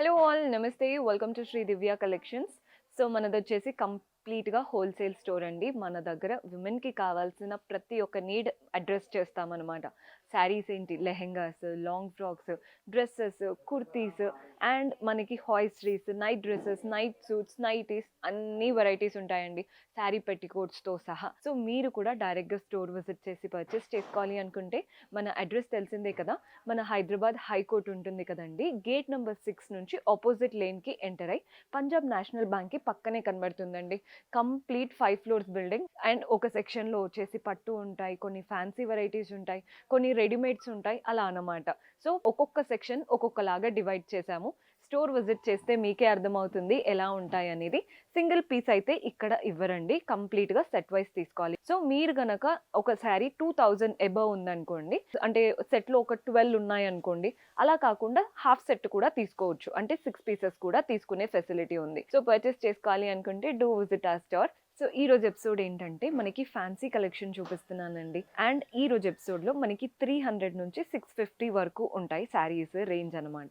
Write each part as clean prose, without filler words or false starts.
Hello all నమస్తే welcome to Shri Divya collections. So మనది వచ్చేసి కంప్లీట్గా హోల్సేల్ స్టోర్ అండి. మన దగ్గర విమెన్కి కావాల్సిన ప్రతి ఒక్క నీడ్ అడ్రస్ చేస్తామన్నమాట. శారీస్ ఏంటి, lehengas, long frocks, dresses, kurtis and మనకి హాయిస్ట్రీస్, night dresses, night suits, nighties అన్ని వెరైటీస్ ఉంటాయండి, శారీ పెట్టికోట్స్తో సహా. సో మీరు కూడా డైరెక్ట్గా స్టోర్ విజిట్ చేసి పర్చేస్ చేసుకోవాలి అనుకుంటే మన అడ్రస్ తెలిసిందే కదా, మన హైదరాబాద్ హైకోర్ట్ ఉంటుంది కదండి, గేట్ నెంబర్ 6 నుంచి ఆపోజిట్ లేన్కి ఎంటర్ అయ్యి పంజాబ్ నేషనల్ బ్యాంక్కి పక్కనే కనబడుతుందండి. కంప్లీట్ 5 ఫ్లోర్స్ బిల్డింగ్ అండ్ ఒక సెక్షన్లో వచ్చేసి పట్టు ఉంటాయి, కొన్ని ఫ్యాన్సీ వెరైటీస్ ఉంటాయి, కొన్ని రెడీమేడ్స్ ఉంటాయి, అలా అన్నమాట. సో ఒక్కొక్క సెక్షన్ ఒక్కొక్కలాగా డివైడ్ చేశాము. స్టోర్ విజిట్ చేస్తే మీకే అర్థమవుతుంది ఎలా ఉంటాయి అనేది. సింగిల్ పీస్ అయితే ఇక్కడ ఇవ్వరండి, కంప్లీట్గా సెట్ వైస్ తీసుకోవాలి. సో మీరు గనక ఒక శారీ 2000 అబవ్ ఉందనుకోండి, అంటే సెట్లో ఒక 12 ఉన్నాయి అనుకోండి, అలా కాకుండా హాఫ్ సెట్ కూడా తీసుకోవచ్చు, అంటే 6 పీసెస్ కూడా తీసుకునే ఫెసిలిటీ ఉంది. సో పర్చేస్ చేసుకోవాలి అనుకుంటే డూ విజిట్ ఆ స్టోర్. సో ఈ రోజు ఎపిసోడ్ ఏంటంటే మనకి ఫ్యాన్సీ కలెక్షన్ చూపిస్తున్నానండి. అండ్ ఈ రోజు ఎపిసోడ్లో మనకి 300 నుంచి 650 వరకు ఉంటాయి శారీస్ రేంజ్ అనమాట.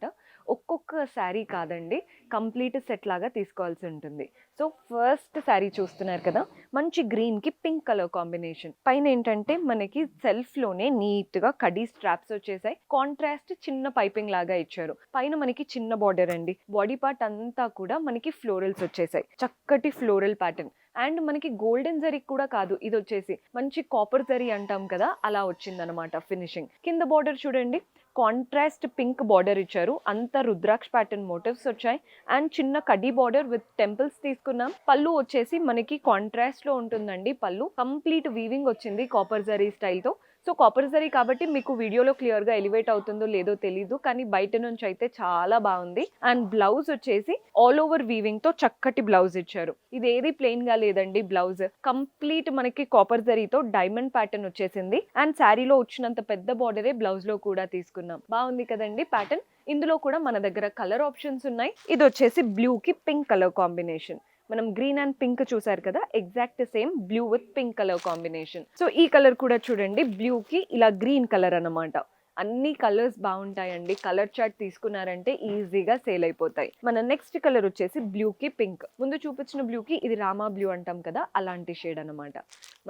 ఒక్కొక్క శారీ కాదండి, కంప్లీట్ సెట్ లాగా తీసుకోవాల్సి ఉంటుంది. సో ఫస్ట్ శారీ చూస్తున్నారు కదా, మంచి గ్రీన్కి పింక్ కలర్ కాంబినేషన్. పైన ఏంటంటే మనకి సెల్ఫ్లోనే నీట్గా కడీ స్ట్రాప్స్ వచ్చేసాయి, కాంట్రాస్ట్ చిన్న పైపింగ్ లాగా ఇచ్చారు. పైన మనకి చిన్న బార్డర్ అండి, బాడీ పార్ట్ అంతా కూడా మనకి ఫ్లోరల్స్ వచ్చేసాయి, చక్కటి ఫ్లోరల్ ప్యాటర్న్. అండ్ మనకి గోల్డెన్ జరీ కూడా కాదు, ఇది వచ్చేసి మంచి కాపర్ జరీ అంటాం కదా, అలా వచ్చిందనమాట ఫినిషింగ్. కింద బార్డర్ చూడండి, కాంట్రాస్ట్ పింక్ బార్డర్ ఇచ్చారు, అంతా రుద్రాక్ష ప్యాటర్న్ మోటివ్స్ వచ్చాయి. అండ్ చిన్న కడ్డీ బార్డర్ విత్ టెంపుల్స్ తీసుకున్నాం. పళ్ళు వచ్చేసి మనకి కాంట్రాస్ట్ లో ఉంటుందండి, పళ్ళు కంప్లీట్ వీవింగ్ వచ్చింది కాపర్ జరీ స్టైల్తో. సో కాపర్ జరీ కాబట్టి మీకు వీడియోలో క్లియర్గా ఎలివేట్ అవుతుందో లేదో తెలీదు, కానీ బయట నుంచి అయితే చాలా బాగుంది. అండ్ బ్లౌజ్ వచ్చేసి ఆల్ ఓవర్ వీవింగ్ తో చక్కటి బ్లౌజ్ ఇచ్చారు. ఇది ఏది ప్లెయిన్ గా లేదండి, బ్లౌజ్ కంప్లీట్ మనకి కాపర్ జరీతో డైమండ్ ప్యాటర్న్ వచ్చేసింది. అండ్ శారీలో వచ్చినంత పెద్ద బార్డరే బ్లౌజ్ లో కూడా తీసుకున్నాం. బాగుంది కదండి ప్యాటర్న్. ఇందులో కూడా మన దగ్గర కలర్ ఆప్షన్స్ ఉన్నాయి. ఇది వచ్చేసి బ్లూ కి పింక్ కలర్ కాంబినేషన్. మనం గ్రీన్ అండ్ పింక్ చూసారు కదా, exact same blue with pink colour combination. So ఈ కలర్ కూడా చూడండి, బ్లూ కి ఇలా గ్రీన్ కలర్ అన్నమాట. అన్ని కలర్స్ బాగుంటాయండి, కలర్ చార్ట్ తీసుకున్నారంటే ఈజీగా సేల్ అయిపోతాయి. మన నెక్స్ట్ కలర్ వచ్చేసి బ్లూ కి పింక్. ముందు చూపించిన బ్లూ కి ఇది రామా బ్లూ అంటాం కదా, అలాంటి షేడ్ అన్నమాట.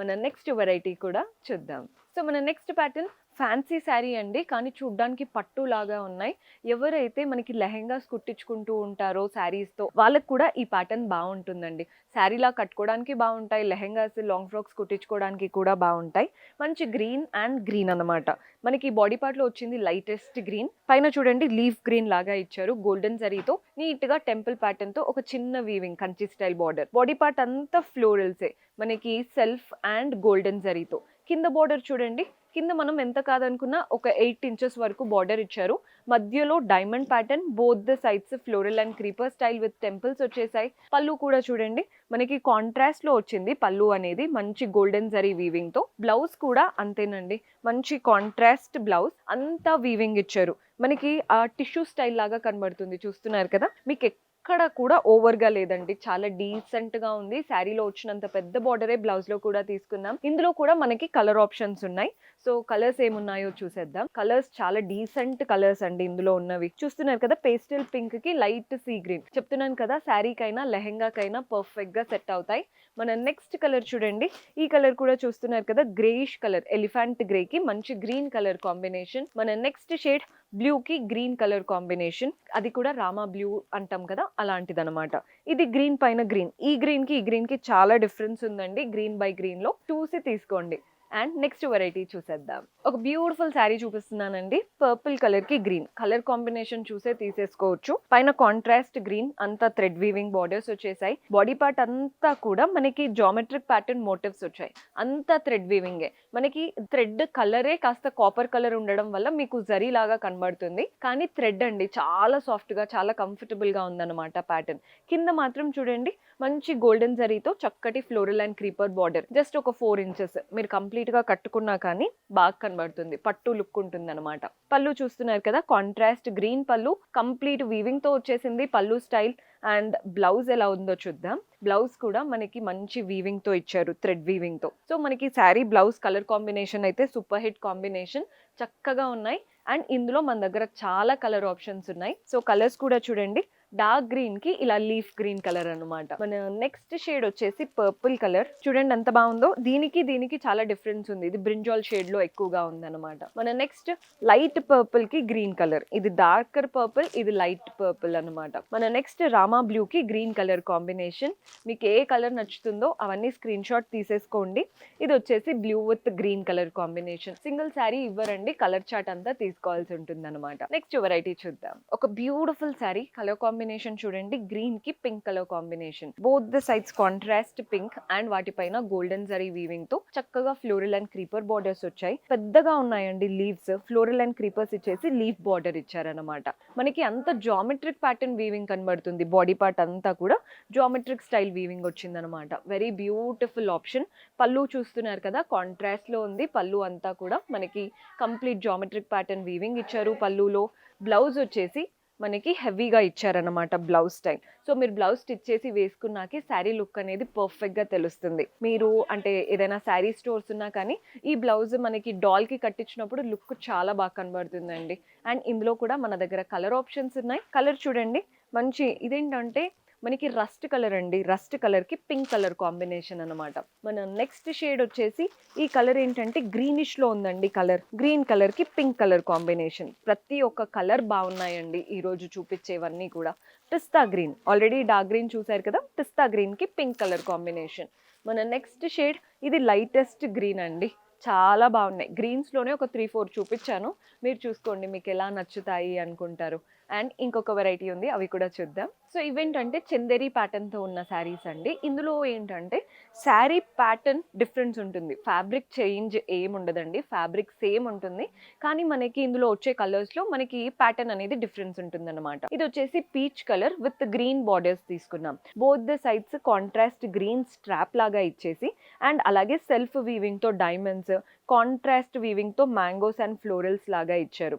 మన నెక్స్ట్ వెరైటీ కూడా చూద్దాం. సో మన నెక్స్ట్ ప్యాటర్న్ ఫ్యాన్సీ శారీ అండి, కానీ చూడ్డానికి పట్టు లాగా ఉన్నాయి. ఎవరైతే మనకి లెహెంగాస్ కుట్టించుకుంటూ ఉంటారో శారీస్తో, వాళ్ళకి కూడా ఈ ప్యాటర్న్ బాగుంటుందండి. శారీలా కట్టుకోవడానికి బాగుంటాయి, లెహెంగాస్ లాంగ్ ఫ్రాక్స్ కుట్టించుకోవడానికి కూడా బాగుంటాయి. మంచి గ్రీన్ అండ్ గ్రీన్ అనమాట. మనకి బాడీ పార్ట్లో వచ్చింది లైటెస్ట్ గ్రీన్, పైన చూడండి లీఫ్ గ్రీన్ లాగా ఇచ్చారు, గోల్డెన్ జరీతో నీట్గా టెంపుల్ ప్యాటర్న్తో ఒక చిన్న weaving Kanchi style border. Body part అంతా ఫ్లోరల్సే మనకి సెల్ఫ్ అండ్ గోల్డెన్ జరీతో. కింద బార్డర్ చూడండి, కింద మనం ఎంత కాదనుకున్నా ఒక 8 ఇంచెస్ వరకు బార్డర్ ఇచ్చారు. మధ్యలో diamond pattern, both the sides floral and creeper style with temples వచ్చేసాయి. పళ్ళు కూడా చూడండి మనకి కాంట్రాస్ట్ లో వచ్చింది, పళ్ళు అనేది మంచి గోల్డెన్ జరీ వీవింగ్ తో. బ్లౌజ్ కూడా అంతేనండి, మంచి కాంట్రాస్ట్ బ్లౌజ్, అంతా వీవింగ్ ఇచ్చారు. మనకి ఆ టిష్యూ స్టైల్ లాగా కనబడుతుంది, చూస్తున్నారు కదా. మీకు ఎక్కడ కూడా ఓవర్గా లేదండి, చాలా డీసెంట్ గా ఉంది. శారీలో వచ్చినంత పెద్ద బార్డరే బ్లౌజ్ లో కూడా తీసుకున్నాం. ఇందులో కూడా మనకి కలర్ ఆప్షన్స్ ఉన్నాయి. సో కలర్స్ ఏమున్నాయో చూసేద్దాం. కలర్స్ చాలా డీసెంట్ కలర్స్ అండి ఇందులో ఉన్నవి. చూస్తున్నారు కదా, పేస్టల్ పింక్ కి లైట్ సీ గ్రీన్. చెప్తున్నాను కదా, శారీకైనా లెహెంగాకైనా పర్ఫెక్ట్ గా సెట్ అవుతాయి. మన నెక్స్ట్ కలర్ చూడండి, ఈ కలర్ కూడా చూస్తున్నారు కదా, గ్రేయిష్ కలర్, ఎలిఫెంట్ గ్రే కి మంచి గ్రీన్ కలర్ కాంబినేషన్. మన నెక్స్ట్ షేడ్ బ్లూ కి గ్రీన్ కలర్ కాంబినేషన్, అది కూడా రామా బ్లూ అంటాం కదా, అలాంటిదన్నమాట. ఇది గ్రీన్ పైన గ్రీన్, ఈ గ్రీన్ కి చాలా డిఫరెన్స్ ఉందండి. గ్రీన్ బై గ్రీన్ లో చూసి తీసుకోండి. అండ్ నెక్స్ట్ వెరైటీ చూసేద్దాం. ఒక బ్యూటిఫుల్ శారీ చూపిస్తున్నానండి, పర్పుల్ కలర్ కి గ్రీన్ కలర్ కాంబినేషన్ చూసే తీసేసుకోవచ్చు. పైన కాంట్రాస్ట్ గ్రీన్, అంతా థ్రెడ్ వీవింగ్ బార్డర్స్ వచ్చేసాయి. బాడీ పార్ట్ అంతా కూడా మనకి జామెట్రిక్ ప్యాటర్న్ మోటివ్స్ వచ్చాయి, అంతా థ్రెడ్ వీవింగే. మనకి థ్రెడ్ కలరే కాస్త కాపర్ కలర్ ఉండడం వల్ల మీకు జరీ లాగా కనబడుతుంది, కానీ థ్రెడ్ అండి చాలా సాఫ్ట్ గా, చాలా కంఫర్టబుల్ గా ఉందన్నమాట ప్యాటర్న్. కింద మాత్రం చూడండి మంచి గోల్డెన్ జరీతో చక్కటి floral and creeper border, just ఒక 4 ఇంచెస్. మీరు కంప్లీట్ గా కట్టుకున్నా కానీ బాగా కనబడుతుంది, పట్టు లుక్ ఉంటుంది అనమాట. పళ్ళు చూస్తున్నారు కదా, కాంట్రాస్ట్ గ్రీన్ పళ్ళు, కంప్లీట్ వీవింగ్ తో వచ్చేసింది పళ్ళు స్టైల్. అండ్ బ్లౌజ్ ఎలా ఉందో చూద్దాం. బ్లౌజ్ కూడా మనకి మంచి వీవింగ్ తో ఇచ్చారు, థ్రెడ్ వీవింగ్ తో. సో మనకి శారీ బ్లౌజ్ కలర్ కాంబినేషన్ అయితే సూపర్ హిట్ కాంబినేషన్, చక్కగా ఉన్నాయి. అండ్ ఇందులో మన దగ్గర చాలా కలర్ ఆప్షన్స్ ఉన్నాయి. సో కలర్స్ కూడా చూడండి, డార్క్ గ్రీన్ కి ఇలా లీఫ్ గ్రీన్ కలర్ అన్నమాట. మన నెక్స్ట్ షేడ్ వచ్చేసి పర్పుల్ కలర్. చూడండి ఎంత బాగుందో. దీనికి చాలా డిఫరెన్స్ ఉంది. ఇది బ్రింజాల్ షేడ్ లో ఎక్కువగా ఉందన్నమాట. మన నెక్స్ట్ లైట్ పర్పుల్ కి గ్రీన్ కలర్. ఇది డార్కర్ పర్పుల్, ఇది లైట్ పర్పుల్ అన్నమాట. మన నెక్స్ట్ రామా బ్లూ కి గ్రీన్ కలర్ కాంబినేషన్. మీకు ఏ కలర్ నచ్చుతుందో అవన్నీ స్క్రీన్ షాట్ తీసేసుకోండి. ఇది వచ్చేసి blue with green colour combination. Single sari ఇవ్వరండి, కలర్ చార్ట్ అంతా తీసుకోవాల్సి ఉంటుంది అనమాట. నెక్స్ట్ వెరైటీ చూద్దాం. ఒక బ్యూటిఫుల్ శారీ, కలర్ కాంబినేషన్ చూడండి, గ్రీన్ కి pink colour combination. Both the sides contrast pink and వాటిపైన గోల్డెన్ జరీ వీవింగ్ తో చక్కగా ఫ్లోరల్ అండ్ క్రీపర్ బార్డర్స్ వచ్చాయి. పెద్దగా ఉన్నాయండి లీవ్స్. ఫ్లోరల్ అండ్ క్రీపర్స్ ఇచ్చేసి లీఫ్ బార్డర్ ఇచ్చారనమాట. మనకి అంత జామెట్రిక్ ప్యాటర్న్ వీవింగ్ కనబడుతుంది. బాడీ పార్ట్ అంతా కూడా జామెట్రిక్ స్టైల్ వీవింగ్ వచ్చిందనమాట. Very beautiful option. పళ్ళు చూస్తున్నారు కదా, కాంట్రాస్ట్ లో ఉంది. పళ్ళు అంతా కూడా మనకి కంప్లీట్ జామెట్రిక్ ప్యాటర్న్ వీవింగ్ ఇచ్చారు పళ్ళులో. బ్లౌజ్ వచ్చేసి మనకి హెవీగా ఇచ్చారనమాట బ్లౌజ్ స్టైల్. సో మీరు బ్లౌజ్ స్టిచ్ చేసి వేసుకున్నాకే శారీ లుక్ అనేది పర్ఫెక్ట్గా తెలుస్తుంది. మీరు అంటే ఏదైనా శారీ స్టోర్స్ ఉన్నా కానీ ఈ బ్లౌజ్ మనకి డాల్కి కట్టించినప్పుడు లుక్ చాలా బాగా కనబడుతుందండి. అండ్ ఇందులో కూడా మన దగ్గర కలర్ ఆప్షన్స్ ఉన్నాయి. కలర్ చూడండి, మంచి ఇదేంటంటే మనకి రస్ట్ కలర్ అండి. రస్ట్ కలర్కి పింక్ కలర్ కాంబినేషన్ అనమాట. మన నెక్స్ట్ షేడ్ వచ్చేసి ఈ కలర్ ఏంటంటే గ్రీనిష్లో ఉందండి. కలర్ గ్రీన్ కలర్కి పింక్ కలర్ కాంబినేషన్. ప్రతి ఒక్క కలర్ బాగున్నాయండి ఈరోజు చూపించేవన్నీ కూడా. పిస్తా గ్రీన్, ఆల్రెడీ డార్క్ గ్రీన్ చూసారు కదా, పిస్తా గ్రీన్కి పింక్ కలర్ కాంబినేషన్. మన నెక్స్ట్ షేడ్ ఇది లైటెస్ట్ గ్రీన్ అండి. చాలా బాగున్నాయి. గ్రీన్స్లోనే ఒక 3-4 చూపించాను, మీరు చూసుకోండి మీకు ఎలా నచ్చుతాయి అనుకుంటారు. అండ్ ఇంకొక వెరైటీ ఉంది, అవి కూడా చూద్దాం. సో ఇవేంటంటే చందేరి ప్యాటర్న్తో ఉన్న శారీస్ అండి. ఇందులో ఏంటంటే శారీ ప్యాటర్న్ డిఫరెన్స్ ఉంటుంది, ఫ్యాబ్రిక్ చేంజ్ ఏముండదండి. ఫ్యాబ్రిక్ సేమ్ ఉంటుంది, కానీ మనకి ఇందులో వచ్చే కలర్స్లో మనకి ప్యాటర్న్ అనేది డిఫరెన్స్ ఉంటుంది అనమాట. ఇది వచ్చేసి peach colour with green borders తీసుకున్నాం. Both the sides contrast green strap లాగా ఇచ్చేసి అండ్ అలాగే సెల్ఫ్ వీవింగ్తో డైమండ్స్, కాంట్రాస్ట్ వీవింగ్తో మ్యాంగోస్ అండ్ ఫ్లోరల్స్ లాగా ఇచ్చారు.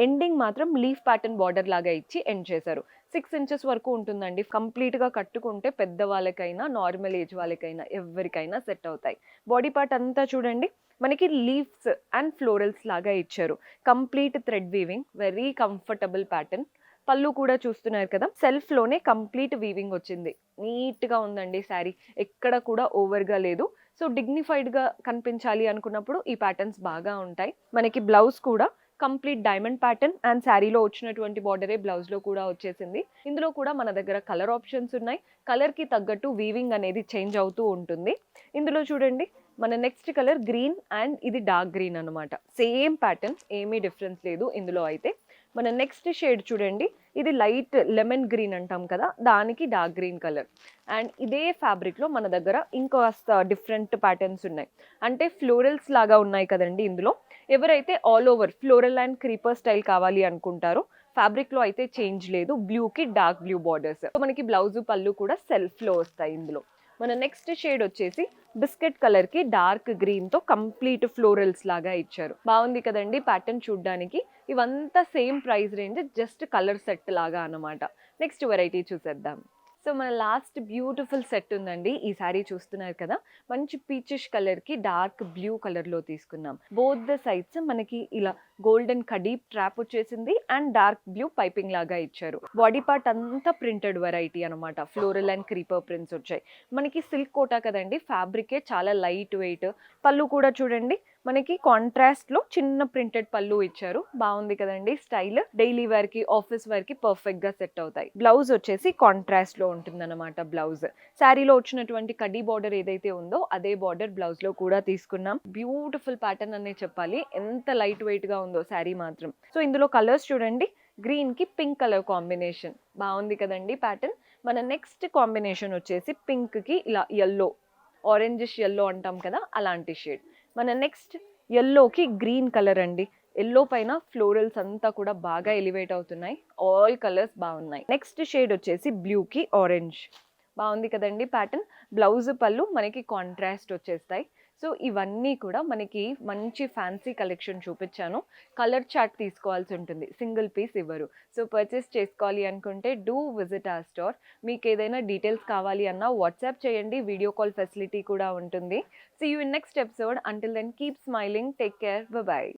ఎండింగ్ మాత్రం లీఫ్ ప్యాటర్న్ బార్డర్ లాగా ఇచ్చి ఎండ్ చేశారు. 6 ఇంచెస్ వరకు ఉంటుందండి. కంప్లీట్గా కట్టుకుంటే పెద్దవాళ్ళకైనా నార్మల్ ఏజ్ వాళ్ళకైనా ఎవరికైనా సెట్ అవుతాయి. బాడీ పార్ట్ అంతా చూడండి మనకి లీవ్స్ అండ్ ఫ్లోరల్స్ లాగా ఇచ్చారు. Complete thread weaving, very comfortable pattern. పళ్ళు కూడా చూస్తున్నారు కదా, సెల్ఫ్లోనే కంప్లీట్ వీవింగ్ వచ్చింది. నీట్గా ఉందండి శారీ, ఎక్కడ కూడా ఓవర్గా లేదు. సో డిగ్నిఫైడ్గా కనిపించాలి అనుకున్నప్పుడు ఈ ప్యాటర్న్స్ బాగా ఉంటాయి. మనకి బ్లౌజ్ కూడా కంప్లీట్ డైమండ్ ప్యాటర్న్ అండ్ శారీలో వచ్చినటువంటి బార్డరే బ్లౌజ్లో కూడా వచ్చేసింది. ఇందులో కూడా మన దగ్గర కలర్ ఆప్షన్స్ ఉన్నాయి. కలర్కి తగ్గట్టు వీవింగ్ అనేది చేంజ్ అవుతూ ఉంటుంది. ఇందులో చూడండి మన నెక్స్ట్ కలర్ గ్రీన్ అండ్ ఇది డార్క్ గ్రీన్ అనమాట. సేమ్ ప్యాటర్న్, ఏమీ డిఫరెన్స్ లేదు ఇందులో అయితే. మన నెక్స్ట్ షేడ్ చూడండి, ఇది లైట్ లెమన్ గ్రీన్ అంటాం కదా, దానికి డార్క్ గ్రీన్ కలర్. అండ్ ఇదే ఫ్యాబ్రిక్లో మన దగ్గర ఇంకొక డిఫరెంట్ ప్యాటర్న్స్ ఉన్నాయి. అంటే ఫ్లోరల్స్ లాగా ఉన్నాయి కదండి ఇందులో. ఎవరైతే all over floral and creeper style కావాలి అనుకుంటారో ఫ్యాబ్రిక్లో అయితే చేంజ్ లేదు. బ్లూకి డార్క్ బ్లూ బార్డర్స్. మనకి బ్లౌజ్ పళ్ళు కూడా సెల్ఫ్లో వస్తాయి ఇందులో. మన నెక్స్ట్ షేడ్ వచ్చేసి బిస్కెట్ కలర్కి డార్క్ గ్రీన్తో కంప్లీట్ ఫ్లోరల్స్ లాగా ఇచ్చారు. బాగుంది కదండి ప్యాటర్న్ చూడ్డానికి. ఇవంతా same price range, just colour set లాగా అన్నమాట. నెక్స్ట్ వెరైటీ చూసేద్దాం. సో మన లాస్ట్ బ్యూటిఫుల్ సెట్ ఉందండి. ఈ సారీ చూస్తున్నారు కదా, మంచి పీచిష్ కలర్కి డార్క్ బ్లూ కలర్లో తీసుకున్నాం. బోత్ ద సైడ్స్ మనకి ఇలా గోల్డెన్ కడీ ట్రాప్ వచ్చేసింది అండ్ డార్క్ బ్లూ పైపింగ్ లాగా ఇచ్చారు. బాడీ పార్ట్ అంతా ప్రింటెడ్ వెరైటీ అనమాట. ఫ్లోరల్ అండ్ క్రీపర్ ప్రింట్స్ వచ్చాయి. మనకి సిల్క్ కోటా కదండి, ఫ్యాబ్రికే చాలా లైట్ వెయిట్. పళ్ళు కూడా చూడండి మనకి కాంట్రాస్ట్ లో చిన్న ప్రింటెడ్ పళ్ళు ఇచ్చారు. బాగుంది కదండి స్టైల్. డైలీ వేర్ కి, ఆఫీస్ వేర్ కి పర్ఫెక్ట్ గా సెట్ అవుతాయి. బ్లౌజ్ వచ్చేసి కాంట్రాస్ట్ లో ఉంటుందన్నమాట. బ్లౌజ్ శారీలో వచ్చినటువంటి కడ్డీ బార్డర్ ఏదైతే ఉందో అదే బార్డర్ బ్లౌజ్ లో కూడా తీసుకున్నాం. బ్యూటిఫుల్ ప్యాటర్న్ అనే చెప్పాలి, ఎంత లైట్ వెయిట్ గా ఉందో శారీ మాత్రం. సో ఇందులో కలర్స్ చూడండి, గ్రీన్ కి పింక్ కలర్ కాంబినేషన్. బాగుంది కదండి ప్యాటర్న్. మన నెక్స్ట్ కాంబినేషన్ వచ్చేసి పింక్ కి ఇలా ఎల్లో, ఆరెంజిష్ ఎల్లో అంటాం కదా, అలాంటి షేడ్. మన నెక్స్ట్ ఎల్లోకి గ్రీన్ కలర్ అండి. ఎల్లో పైన ఫ్లోరల్స్ అంతా కూడా బాగా ఎలివేట్ అవుతున్నాయి. ఆల్ కలర్స్ బాగున్నాయి. నెక్స్ట్ షేడ్ వచ్చేసి బ్లూకి ఆరెంజ్. బాగుంది కదండి ప్యాటర్న్. బ్లౌజ్ పళ్ళు మనకి కాంట్రాస్ట్ వచ్చేస్తాయి. సో ఇవన్నీ కూడా మనకి మంచి ఫ్యాన్సీ కలెక్షన్ చూపించాను. కలర్ చార్ట్ తీసుకోవాల్సి ఉంటుంది, సింగిల్ పీస్ ఇవ్వరు. సో పర్చేస్ చేసుకోవాలి అనుకుంటే డూ విజిట్ అవర్ స్టోర్. మీకు ఏదైనా డీటెయిల్స్ కావాలి అన్నా వాట్సాప్ చేయండి, వీడియో కాల్ ఫెసిలిటీ కూడా ఉంటుంది. See you in next episode. Until then keep smiling, take care, bye by.